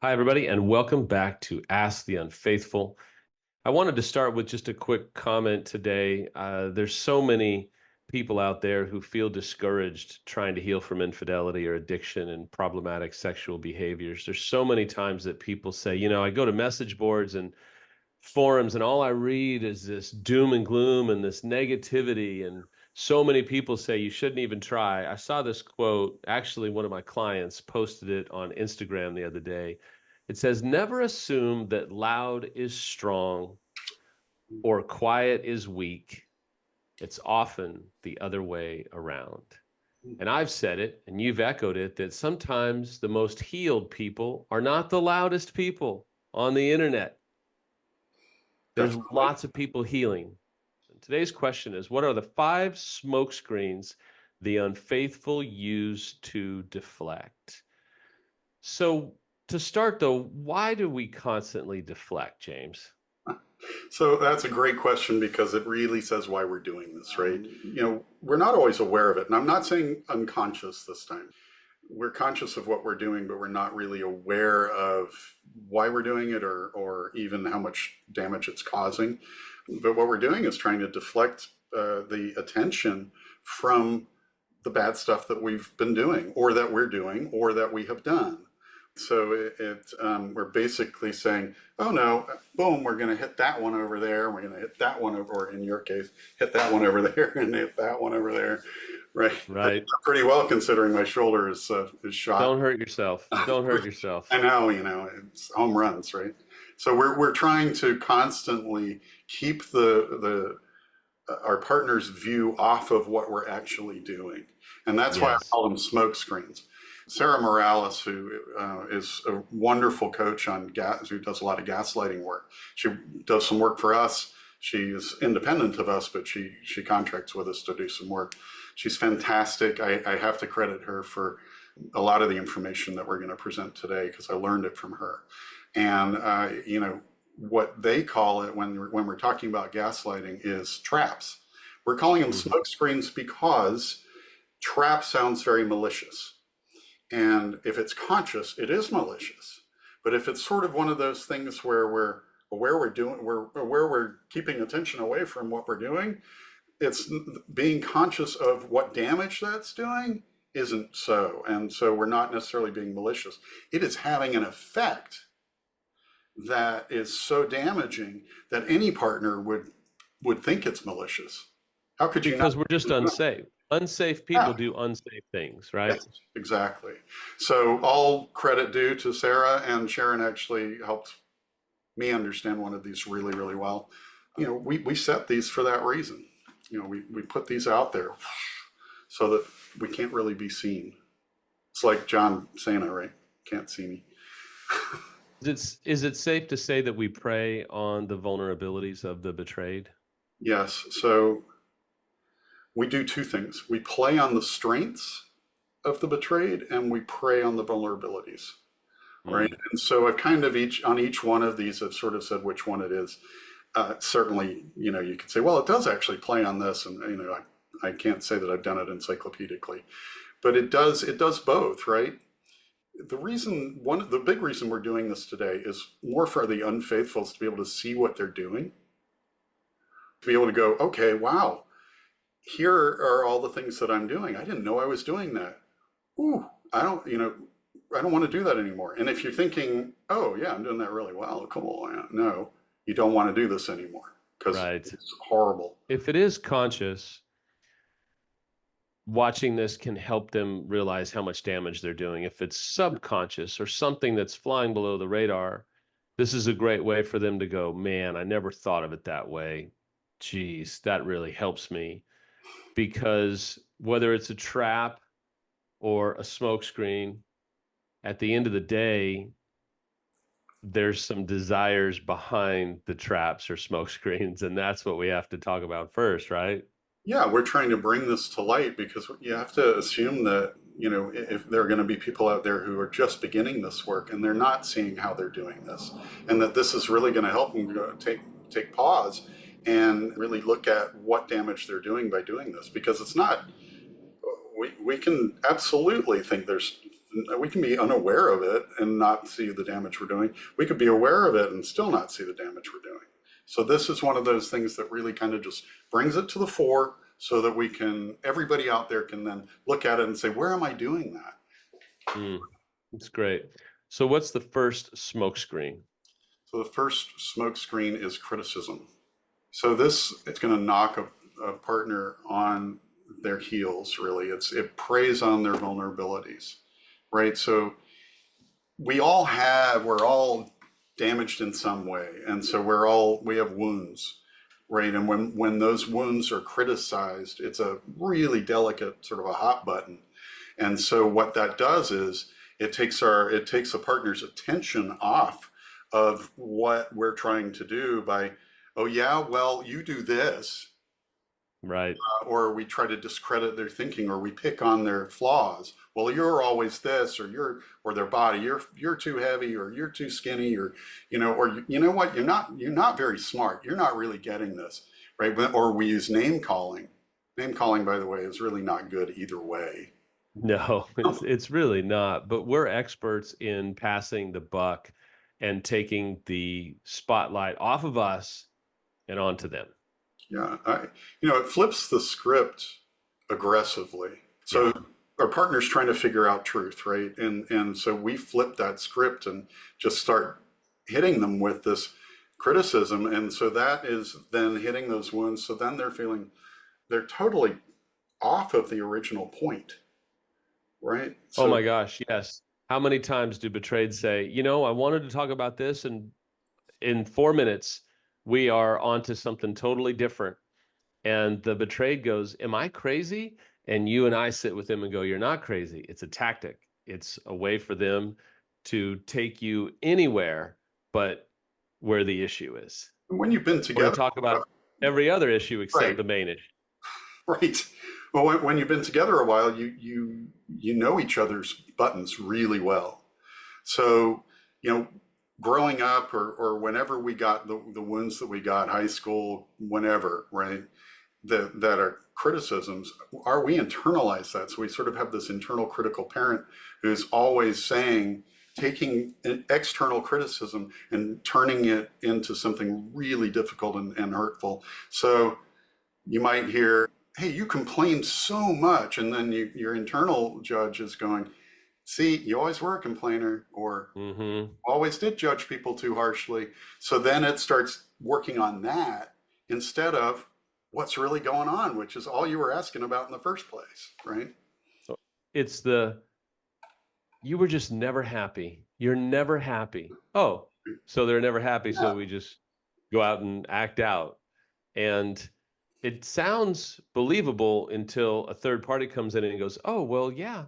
Hi, everybody, and welcome back to Ask the Unfaithful. I wanted to start with just a quick comment today. There's so many people out there who feel discouraged trying to heal from infidelity or addiction and problematic sexual behaviors. There's so many times that people say, I go to message boards and forums, and all I read is this doom and gloom and this negativity. And so many people say you shouldn't even try. I saw this quote, actually, one of my clients posted it on Instagram the other day. It says, "Never assume that loud is strong or quiet is weak. It's often the other way around." And I've said it, and you've echoed it, that sometimes the most healed people are not the loudest people on the internet. There's Definitely. lots of people healing. And today's question is, what are the 5 smoke screens the unfaithful use to deflect? So to start though, why do we constantly deflect, James? So that's a great question because it really says why we're doing this, right? We're not always aware of it. And I'm not saying unconscious this time. We're conscious of what we're doing, but we're not really aware of why we're doing it or even how much damage it's causing. But what we're doing is trying to deflect the attention from the bad stuff that we've been doing or that we're doing or that we have done. So we're basically saying, oh no, boom, we're going to hit that one over there. We're going to hit that one over, or in your case, hit that one over there and hit that one over there. Right. Right. Pretty well considering my shoulder is shot. Don't hurt yourself. Don't hurt yourself. I know, it's home runs, right? So we're trying to constantly keep the our partner's view off of what we're actually doing. And that's why I Yes. call them smoke screens. Sarah Morales, who is a wonderful coach on gas, who does a lot of gaslighting work. She does some work for us. She's independent of us, but she contracts with us to do some work. She's fantastic. I have to credit her for a lot of the information that we're going to present today because I learned it from her. And what they call it when we're talking about gaslighting is traps. We're calling them Mhm. smoke screens because trap sounds very malicious. And if it's conscious, it is malicious. But if it's sort of one of those things where we're keeping attention away from what we're doing, it's being conscious of what damage that's doing isn't so. And so we're not necessarily being malicious. It is having an effect that is so damaging that any partner would think it's malicious. How could you not? Because we're just unsafe. Unsafe people Yeah, do unsafe things, right? yes, exactly. So all credit due to Sarah, and Sharon actually helped me understand one of these really, really well. We set these for that reason. We put these out there so that we can't really be seen. It's like John Cena, right? Can't see me. Is it safe to say that we prey on the vulnerabilities of the betrayed? Yes. So we do two things. We play on the strengths of the betrayed and we prey on the vulnerabilities. Right. Mm. And so I've kind of each one of these, I've sort of said which one it is. Certainly, you could say, well, it does actually play on this. And, I can't say that I've done it encyclopedically, but it does both, right? The big reason we're doing this today is more for the unfaithfuls to be able to see what they're doing, to be able to go, okay, wow, here are all the things that I'm doing. I didn't know I was doing that. Ooh, I don't want to do that anymore. And if you're thinking, oh yeah, I'm doing that really well, cool. No, you don't want to do this anymore because Right. it's horrible. If it is conscious, watching this can help them realize how much damage they're doing. If it's subconscious or something that's flying below the radar, this is a great way for them to go, man, I never thought of it that way. Geez, that really helps me. Because whether it's a trap or a smokescreen, at the end of the day, there's some desires behind the traps or smokescreens, and that's what we have to talk about first, right? Yeah, we're trying to bring this to light because you have to assume that, if there are going to be people out there who are just beginning this work and they're not seeing how they're doing this, and that this is really going to help them take pause and really look at what damage they're doing by doing this because it's not we can absolutely think there's We can be unaware of it and not see the damage we're doing. We could be aware of it and still not see the damage we're doing. So this is one of those things that really kind of just brings it to the fore so that everybody out there can then look at it and say, where am I doing that? Mm, that's great. So what's the first smoke screen? So the first smoke screen is criticism. So this, it's going to knock a partner on their heels, really. It preys on their vulnerabilities, right? So we're all damaged in some way. And so we have wounds, right? And when those wounds are criticized, it's a really delicate sort of a hot button. And so what that does is it takes a partner's attention off of what we're trying to do by, oh yeah, well, you do this, Right. or we try to discredit their thinking, or we pick on their flaws. Well, you're always this, or their body, you're too heavy, or you're too skinny, or or you know what, you're not very smart. You're not really getting this, right? Or we use name calling. Name calling, by the way, is really not good either way. No, it's really not. But we're experts in passing the buck and taking the spotlight off of us and onto them. Yeah, it flips the script aggressively. Yeah. So our partner's trying to figure out truth, right? And so we flip that script and just start hitting them with this criticism, and so that is then hitting those wounds. So then they're totally off of the original point, right? Oh So my gosh, yes. How many times do betrayed say, I wanted to talk about this, and in 4 minutes, we are onto something totally different. And the betrayed goes, am I crazy? And you and I sit with them and go, you're not crazy. It's a tactic. It's a way for them to take you anywhere but where the issue is. when you've been We're going together, to talk about every other issue except right? the main issue. Right. Well, when you've been together a while, you know each other's buttons really well. So, you know, growing up or whenever we got the wounds that we got, high school, whenever, right, that are criticisms, we internalize that. So we sort of have this internal critical parent who's always saying, taking an external criticism and turning it into something really difficult and hurtful. So you might hear, hey, you complain so much. And then your internal judge is going, see, you always were a complainer, or Mm-hmm. always did judge people too harshly. So then it starts working on that instead of what's really going on, which is all you were asking about in the first place, right? It's you were just never happy. You're never happy. Oh, so they're never happy. Yeah. So we just go out and act out. And it sounds believable until a third party comes in and goes, "Oh, well, yeah.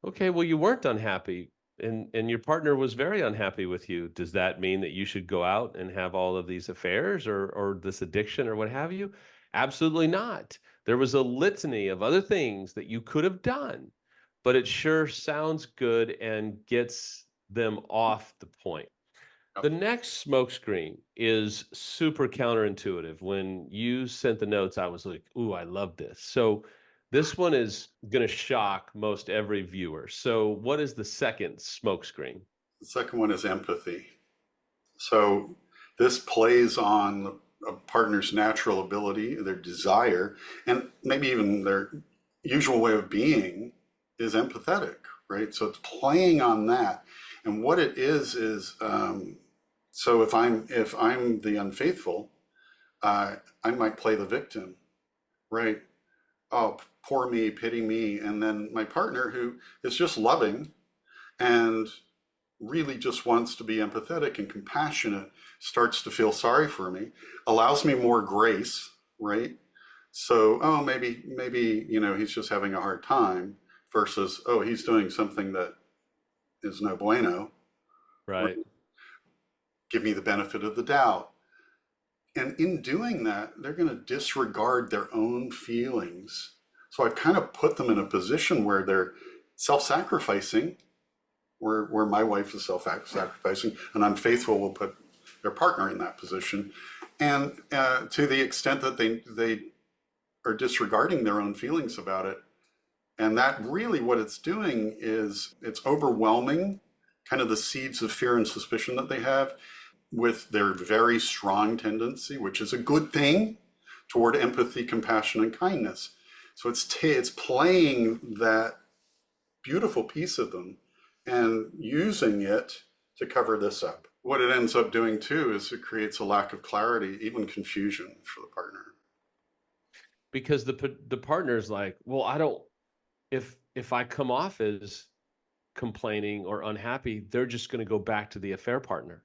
Okay, well, you weren't unhappy and your partner was very unhappy with you. Does that mean that you should go out and have all of these affairs or this addiction or what have you?" Absolutely not. There was a litany of other things that you could have done, but it sure sounds good and gets them off the point. Yep. The next smokescreen is super counterintuitive. When you sent the notes, I was like, ooh, I love this. So this one is going to shock most every viewer. So what is the second smokescreen? The second one is empathy. So this plays on a partner's natural ability, their desire, and maybe even their usual way of being is empathetic, right? So it's playing on that. And what it is so if I'm the unfaithful, I might play the victim, right? Oh, poor me, pity me, and then my partner who is just loving and really just wants to be empathetic and compassionate starts to feel sorry for me, allows me more grace, right? So, oh, maybe he's just having a hard time versus, oh, he's doing something that is no bueno. Right. Right? Give me the benefit of the doubt. And in doing that, they're going to disregard their own feelings. So I've kind of put them in a position where they're self-sacrificing, where my wife is self-sacrificing, and unfaithful will put their partner in that position. And to the extent that they are disregarding their own feelings about it, And that really what it's doing is it's overwhelming kind of the seeds of fear and suspicion that they have with their very strong tendency, which is a good thing, toward empathy, compassion, and kindness. So it's playing that beautiful piece of them and using it to cover this up. What it ends up doing too is it creates a lack of clarity, even confusion for the partner. Because the partner is like, well, I don't, if I come off as complaining or unhappy, they're just going to go back to the affair partner.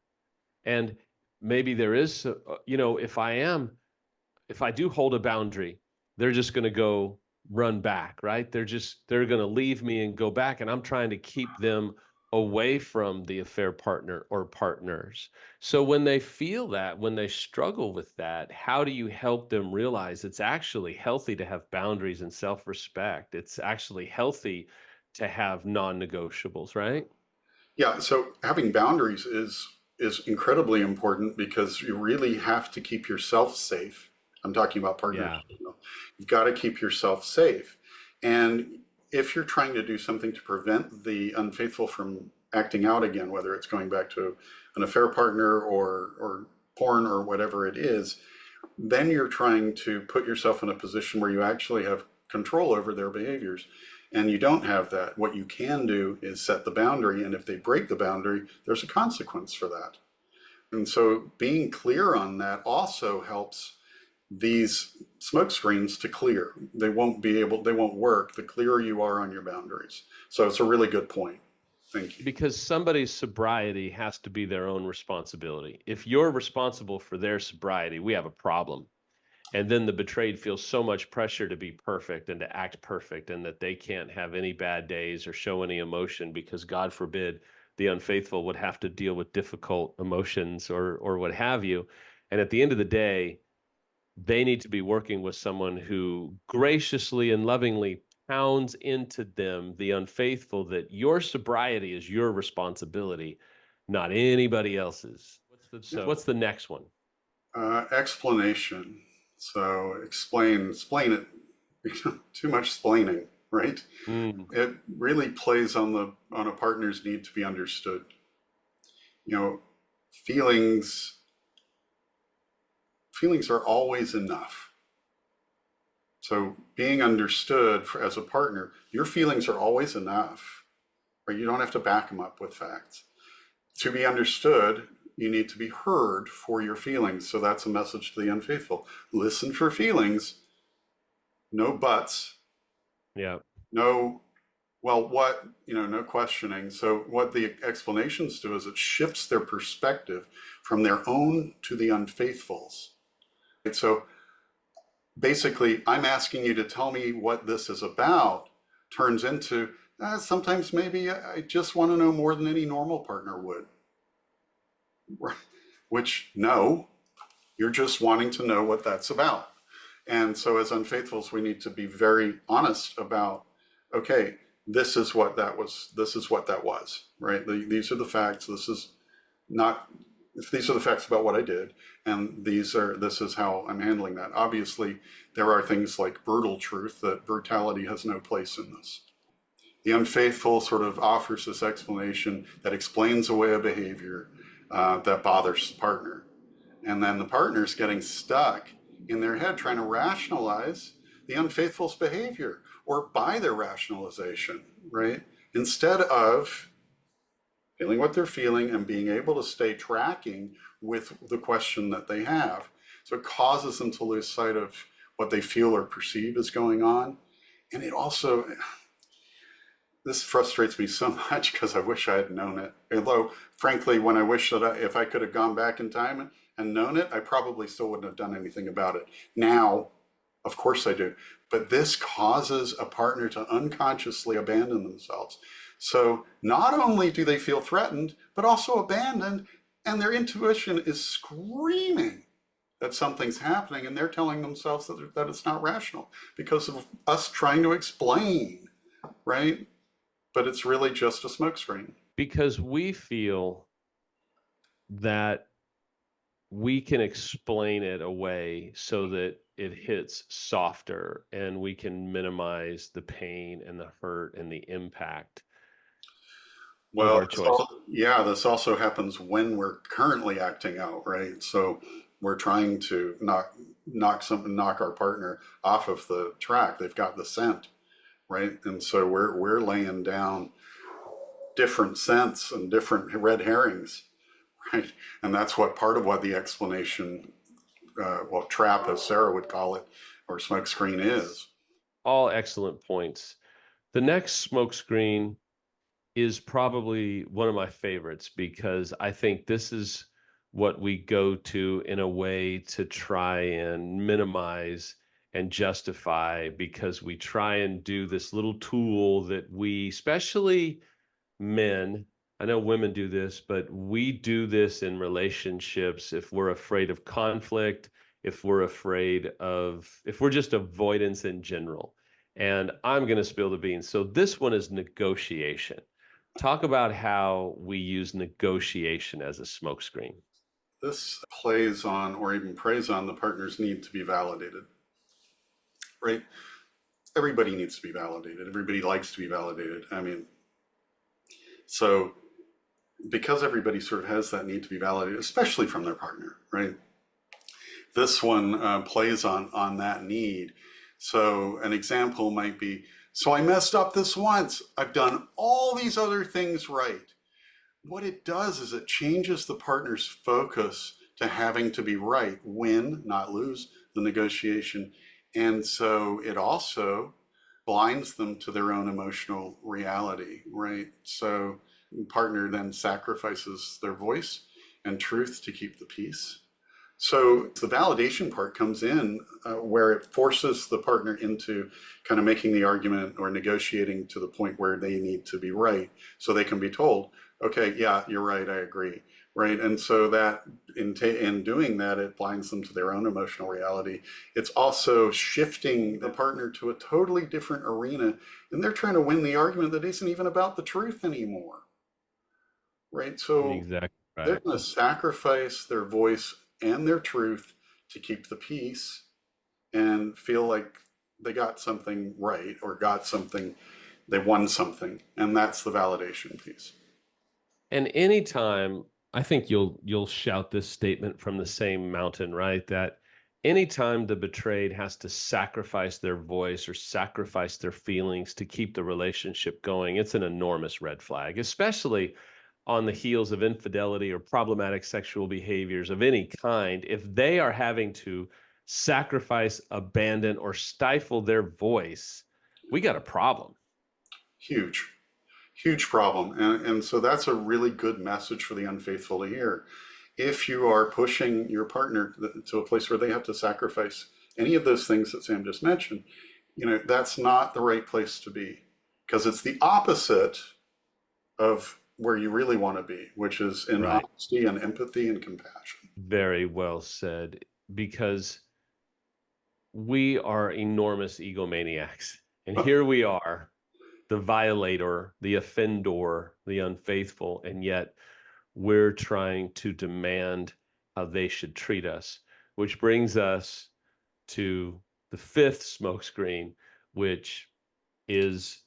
And maybe there is, if I do hold a boundary, they're just going to go run back, right? They're going to leave me and go back. And I'm trying to keep them away from the affair partner or partners. So when they feel that, when they struggle with that, how do you help them realize it's actually healthy to have boundaries and self-respect? It's actually healthy to have non-negotiables, right? Yeah, so having boundaries is incredibly important because you really have to keep yourself safe. I'm talking about partners. Yeah. You've got to keep yourself safe. And if you're trying to do something to prevent the unfaithful from acting out again, whether it's going back to an affair partner or porn or whatever it is, then you're trying to put yourself in a position where you actually have control over their behaviors. And you don't have that. What you can do is set the boundary, and if they break the boundary, there's a consequence for that. And so being clear on that also helps these smoke screens to clear. They won't work the clearer you are on your boundaries. So it's a really good point. Thank you. Because somebody's sobriety has to be their own responsibility. If you're responsible for their sobriety, we have a problem. And then the betrayed feels so much pressure to be perfect and to act perfect, and that they can't have any bad days or show any emotion because, God forbid, the unfaithful would have to deal with difficult emotions or what have you. And at the end of the day, they need to be working with someone who graciously and lovingly pounds into them, the unfaithful, that your sobriety is your responsibility, not anybody else's. What's the next one? Explanation. So explain it. Too much splaining, right? Mm, It really plays on a partner's need to be understood. You know, feelings feelings are always enough. So being understood as a partner, your feelings are always enough, right? You don't have to back them up with facts. To be understood, you need to be heard for your feelings. So that's a message to the unfaithful. Listen for feelings, no buts, yeah. no, well, what, no questioning. So what the explanations do is it shifts their perspective from their own to the unfaithful's. Right? So basically, I'm asking you to tell me what this is about, turns into sometimes maybe I just want to know more than any normal partner would. Which, no, you're just wanting to know what that's about. And so, as unfaithfuls, we need to be very honest about, okay, this is what that was. This is what that was, right? These are the facts. This is not, if these are the facts about what I did, and this is how I'm handling that. Obviously, there are things like brutal truth, that brutality has no place in this. The unfaithful sort of offers this explanation that explains away a behavior that bothers the partner. And then the partner's getting stuck in their head trying to rationalize the unfaithful's behavior or buy their rationalization, right? Instead of feeling what they're feeling and being able to stay tracking with the question that they have. So it causes them to lose sight of what they feel or perceive is going on. And it also, this frustrates me so much because I wish I had known it. Although, frankly, when I wish that if I could have gone back in time and known it, I probably still wouldn't have done anything about it. Now, of course I do. But this causes a partner to unconsciously abandon themselves. So not only do they feel threatened, but also abandoned, and their intuition is screaming that something's happening, and they're telling themselves that it's not rational because of us trying to explain, right? But it's really just a smokescreen. Because we feel that we can explain it away so that it hits softer and we can minimize the pain and the hurt and the impact of Well, our choice. yeah, this also happens when we're currently acting out, right? So we're trying to knock our partner off of the track. They've got the scent, right? And so we're laying down different scents and different red herrings, right? And that's what part of what the explanation, well, trap, as Sarah would call it, or smokescreen is. All excellent points. The next smokescreen is probably one of my favorites because I think this is what we go to in a way to try and minimize and justify because we try and do this little tool that we, especially men, I know women do this, but we do this in relationships if we're afraid of conflict, if we're just avoidance in general. And I'm going to spill the beans. So this one is negotiation. Talk about how we use negotiation as a smokescreen. This plays on or even preys on the partner's need to be validated, right? Everybody needs to be validated. Everybody likes to be validated. I mean, so because everybody sort of has that need to be validated, especially from their partner, right? This one plays on that need. So an example might be, so I messed up this once. I've done all these other things right. What it does is it changes the partner's focus to having to be right, win, not lose the negotiation. And so it also blinds them to their own emotional reality, right? So the partner then sacrifices their voice and truth to keep the peace. So the validation part comes in where it forces the partner into kind of making the argument or negotiating to the point where they need to be right. So they can be told, okay, yeah, you're right, I agree, right? And so that in doing that, it blinds them to their own emotional reality. It's also shifting the partner to a totally different arena, and they're trying to win the argument that isn't even about the truth anymore, right? So Exactly they're right. going to sacrifice their voice and their truth to keep the peace and feel like they got something right or got something, they won something. And that's the validation piece. And anytime, I think you'll shout this statement from the same mountain, right? That anytime the betrayed has to sacrifice their voice or sacrifice their feelings to keep the relationship going, it's an enormous red flag, especially on the heels of infidelity or problematic sexual behaviors of any kind. If they are having to sacrifice, abandon, or stifle their voice, we got a problem. Huge, huge problem. And so that's a really good message for the unfaithful to hear. If you are pushing your partner to a place where they have to sacrifice any of those things that Sam just mentioned, that's not the right place to be because it's the opposite of where you really want to be, which is in Right. honesty and empathy and compassion. Very well said. Because we are enormous egomaniacs. And here we are, the violator, the offender, the unfaithful, and yet we're trying to demand how they should treat us, which brings us to the fifth smokescreen, which is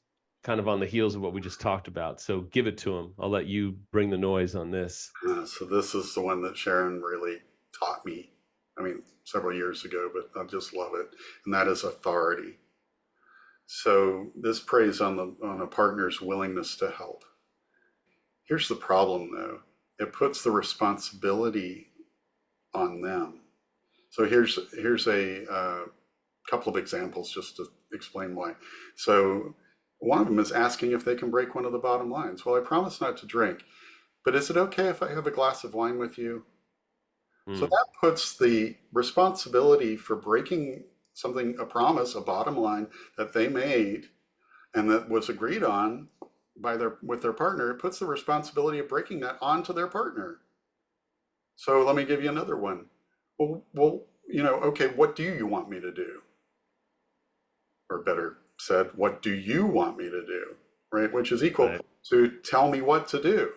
kind of on the heels of what we just talked about. So give it to them. I'll let you bring the noise on this. So this is the one that Sharon really taught me. I mean, several years ago, but I just love it. And that is authority. So this preys on a partner's willingness to help. Here's the problem though. It puts the responsibility on them. So here's a couple of examples just to explain why. So one of them is asking if they can break one of the bottom lines. Well, I promise not to drink, but is it okay if I have a glass of wine with you? So Mm, that puts the responsibility for breaking something, a promise, a bottom line that they made and that was agreed on with their partner. It puts the responsibility of breaking that onto their partner. So let me give you another one. Well, okay, what do you want me to do? Or better said, what do you want me to do? Right? Which is equal right. to tell me what to do.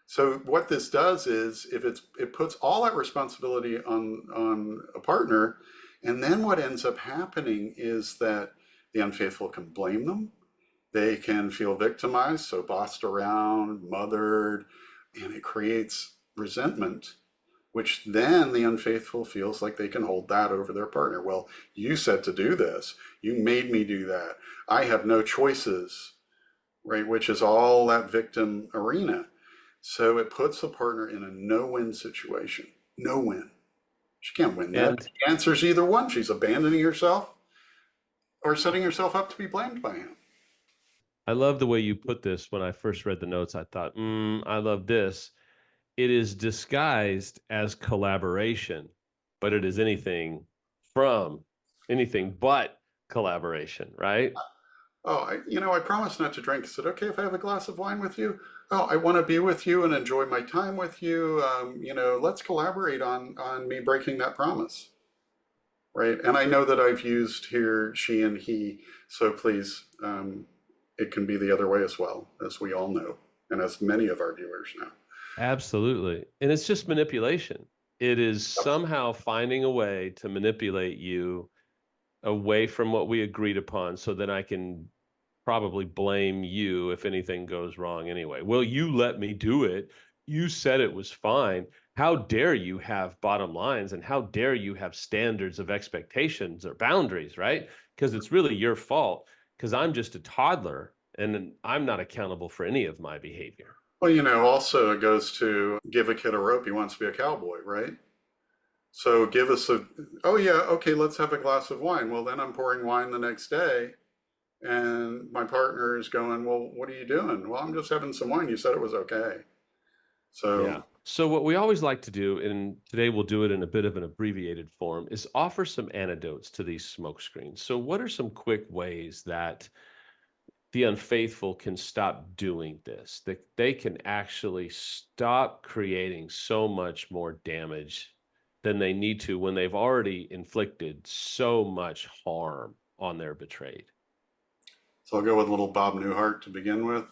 So what this does is if it puts all that responsibility on a partner, And then what ends up happening is that the unfaithful can blame them. They can feel victimized, so bossed around, mothered, and it creates resentment, which then the unfaithful feels like they can hold that over their partner. Well, you said to do this. You made me do that. I have no choices, right? Which is all that victim arena. So it puts the partner in a no-win situation. No win. She can't win that. And The answer's either one. She's abandoning herself or setting herself up to be blamed by him. I love the way you put this. When I first read the notes, I thought, I love this. It is disguised as collaboration, but it is anything but collaboration, right? Oh, I promised not to drink. Is it okay if I have a glass of wine with you? Oh, I want to be with you and enjoy my time with you. Let's collaborate on me breaking that promise, right? And I know that I've used here she and he, so please, it can be the other way as well, as we all know, and as many of our viewers know. Absolutely. And it's just manipulation. It is somehow finding a way to manipulate you away from what we agreed upon so that I can probably blame you if anything goes wrong anyway. Well, you let me do it. You said it was fine. How dare you have bottom lines and how dare you have standards of expectations or boundaries, right? Because it's really your fault because I'm just a toddler and I'm not accountable for any of my behavior. Well, also it goes to give a kid a rope, he wants to be a cowboy, right? So give us oh yeah, okay, let's have a glass of wine. Well, then I'm pouring wine the next day, and my partner is going, well, what are you doing? Well, I'm just having some wine. You said it was okay. Yeah. So, So what we always like to do, and today we'll do it in a bit of an abbreviated form, is offer some antidotes to these smoke screens. So what are some quick ways that the unfaithful can stop doing this, that they can actually stop creating so much more damage than they need to when they've already inflicted so much harm on their betrayed? so I'll go with little Bob Newhart to begin with.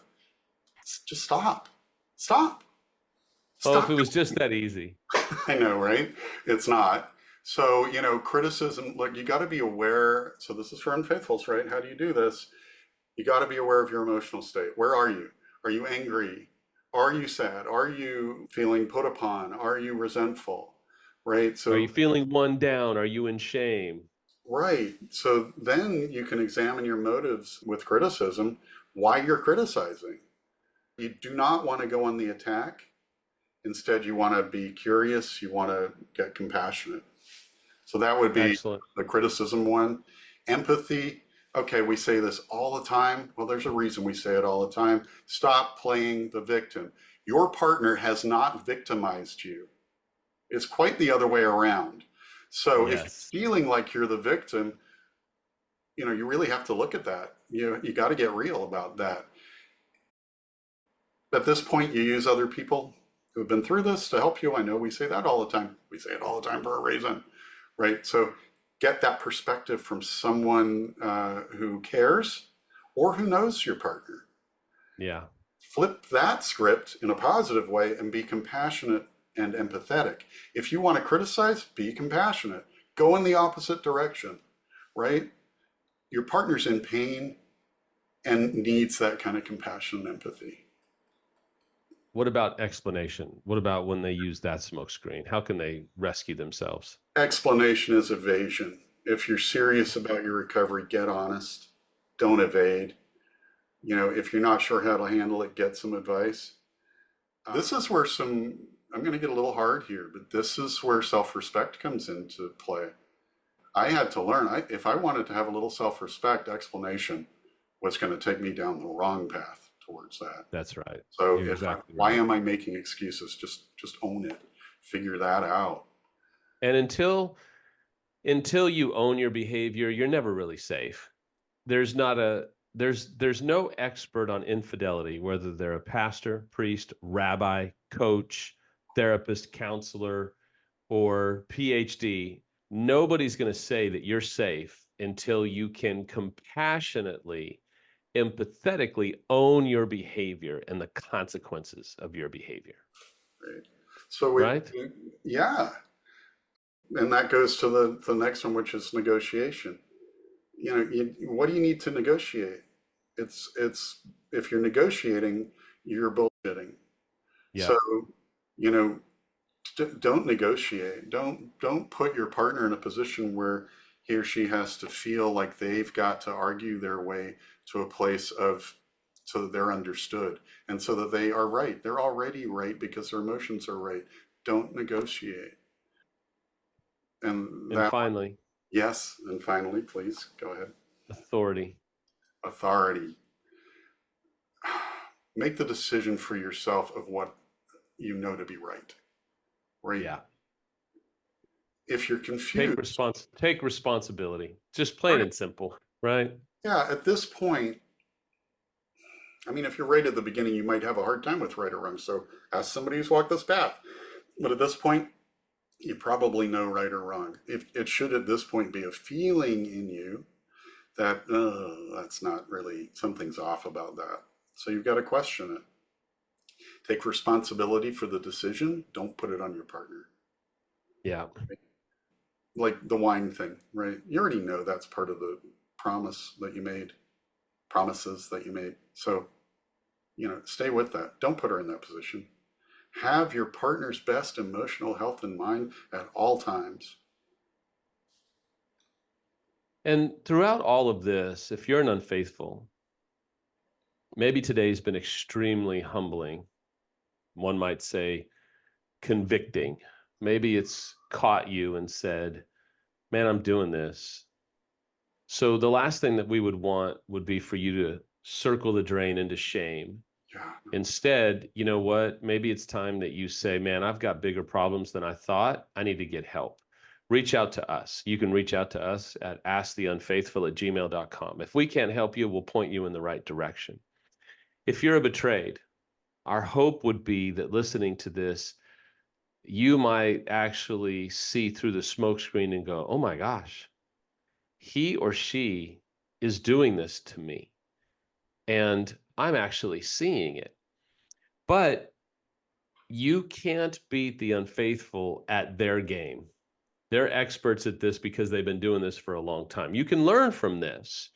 Just stop. Stop. Oh, if Stop. it was just that easy. I know, right? It's not. So, criticism, look, you got to be aware. So, this is for unfaithfuls, right? How do you do this? You got to be aware of your emotional state. Where are you? Are you angry? Are you sad? Are you feeling put upon? Are you resentful? Right? Are you So, feeling one down? Are you in shame? right. So then you can examine your motives with criticism, why you're criticizing. You do not want to go on the attack. Instead, you want to be curious, you want to get compassionate. So that would be Excellent. the criticism one. Empathy. Okay, we say this all the time. Well, there's a reason we say it all the time. Stop playing the victim. Your partner has not victimized you. It's quite the other way around. So if Yes. you're feeling like you're the victim, you really have to look at that. You got to get real about that. At this point, you use other people who've been through this to help you. I know we say that all the time. We say it all the time for a reason, right? So get that perspective from someone who cares or who knows your partner. Yeah. Flip that script in a positive way and be compassionate and empathetic. If you want to criticize, be compassionate. Go in the opposite direction, right? Your partner's in pain and needs that kind of compassion and empathy. What about explanation? What about when they use that smoke screen? How can they rescue themselves? Explanation is evasion. If you're serious about your recovery, get honest. Don't evade. If you're not sure how to handle it, get some advice. This is where I'm going to get a little hard here, but this is where self respect comes into play. I had to learn, if I wanted to have a little self respect, explanation was going to take me down the wrong path towards that. That's right. So You're exactly why right. am I making excuses? Just own it. Figure that out. And until you own your behavior, you're never really safe. There's not a there's no expert on infidelity, whether they're a pastor, priest, rabbi, coach, therapist, counselor, or PhD. Nobody's going to say that you're safe until you can compassionately, empathetically own your behavior and the consequences of your behavior, Right. So right? yeah. And that goes to the next one, which is negotiation. What do you need to negotiate? It's if you're negotiating, you're bullshitting. Yeah. So, you know, don't negotiate. Don't put your partner in a position where he or she has to feel like they've got to argue their way to a place of so that they're understood and so that they are right. They're already right because their emotions are right. Don't negotiate. And And that one, finally, yes. And finally, please go ahead. authority. Authority. Make the decision for yourself of what you know to be right. Right. Yeah. If you're confused, Take responsibility. Just plain right. and simple, right? Yeah, at this point, I mean, if you're right at the beginning, you might have a hard time with right or wrong. So ask somebody who's walked this path. But at this point, you probably know right or wrong. If it should at this point be a feeling in you that that's not really something's off about that. So you've got to question it. Take responsibility for the decision. Don't put it on your partner. Yeah. Like the wine thing, right? You already know that's part of the promises that you made. So, stay with that. Don't put her in that position. Have your partner's best emotional health in mind at all times. And throughout all of this, if you're an unfaithful, maybe today's been extremely humbling. One might say convicting. Maybe it's caught you and said, man, I'm doing this. So the last thing that we would want would be for you to circle the drain into shame. Yeah, Instead, you know what? Maybe it's time that you say, man, I've got bigger problems than I thought. I need to get help. Reach out to us. You can reach out to us at asktheunfaithful@gmail.com. If we can't help you, we'll point you in the right direction. If you're a betrayed, our hope would be that listening to this, you might actually see through the smokescreen and go, oh my gosh, he or she is doing this to me. And I'm actually seeing it. But you can't beat the unfaithful at their game. They're experts at this because they've been doing this for a long time. You can learn from this,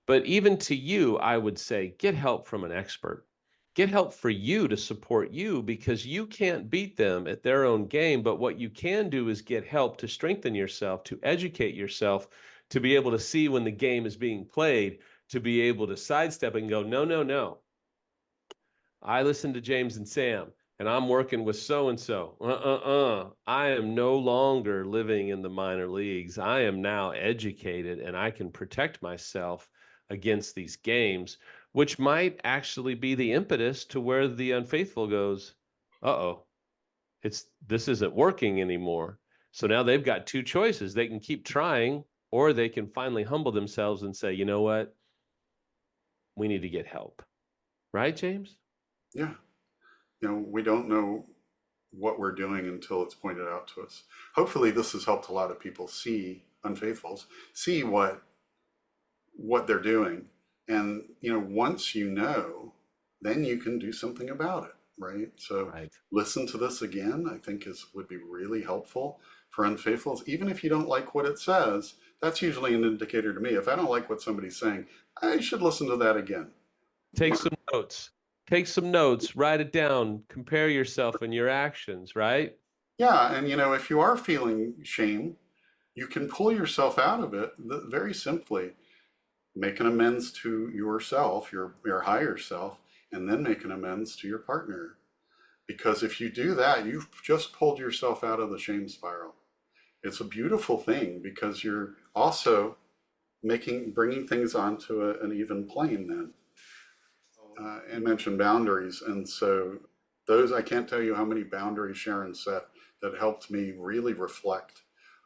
but even to you, I would say get help from an expert. Get help for you to support you because you can't beat them at their own game. But what you can do is get help to strengthen yourself, to educate yourself, to be able to see when the game is being played, to be able to sidestep and go, no, no, no. I listen to James and Sam, and I'm working with so and so. I am no longer living in the minor leagues. I am now educated, and I can protect myself against these games, which might actually be the impetus to where the unfaithful goes, uh-oh, this isn't working anymore. So now they've got two choices. They can keep trying, or they can finally humble themselves and say, you know what? We need to get help. Right, James? yeah. We don't know what we're doing until it's pointed out to us. Hopefully, this has helped a lot of people see unfaithfuls, see what they're doing, and once then you can do something about it, right? So Right. listen to this again. I think is would be really helpful for unfaithfuls. Even if you don't like what it says, that's usually an indicator to me. If I don't like what somebody's saying, I should listen to that again. Take some notes. Take some notes, write it down, compare yourself and your actions, right? Yeah, and if you are feeling shame, you can pull yourself out of it very simply. Make an amends to yourself, your higher self, and then make an amends to your partner. Because if you do that, you've just pulled yourself out of the shame spiral. It's a beautiful thing because you're also bringing things onto an even plane then. And mentioned boundaries. And so I can't tell you how many boundaries Sharon set that helped me really reflect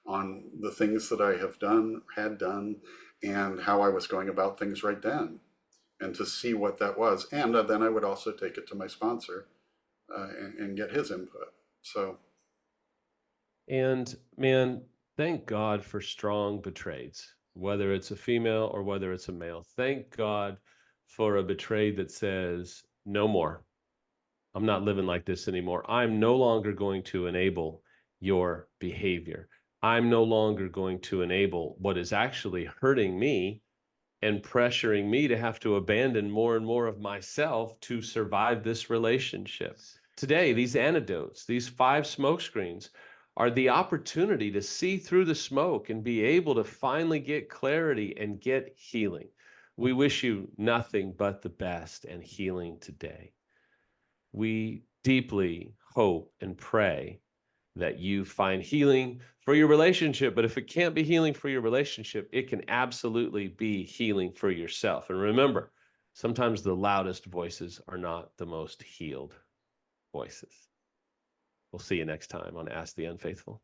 on the things that I had done, and how I was going about things right then, and to see what that was. And then I would also take it to my sponsor and get his input. So, And man, thank God for strong betrayeds, whether it's a female or whether it's a male. Thank God for a betrayed that says, no more. I'm not living like this anymore. I'm no longer going to enable your behavior. I'm no longer going to enable what is actually hurting me and pressuring me to have to abandon more and more of myself to survive this relationship. Today, these antidotes, these 5 smokescreens, are the opportunity to see through the smoke and be able to finally get clarity and get healing. We wish you nothing but the best and healing today. We deeply hope and pray that you find healing for your relationship. But if it can't be healing for your relationship, it can absolutely be healing for yourself. And remember, sometimes the loudest voices are not the most healed voices. We'll see you next time on Ask the Unfaithful.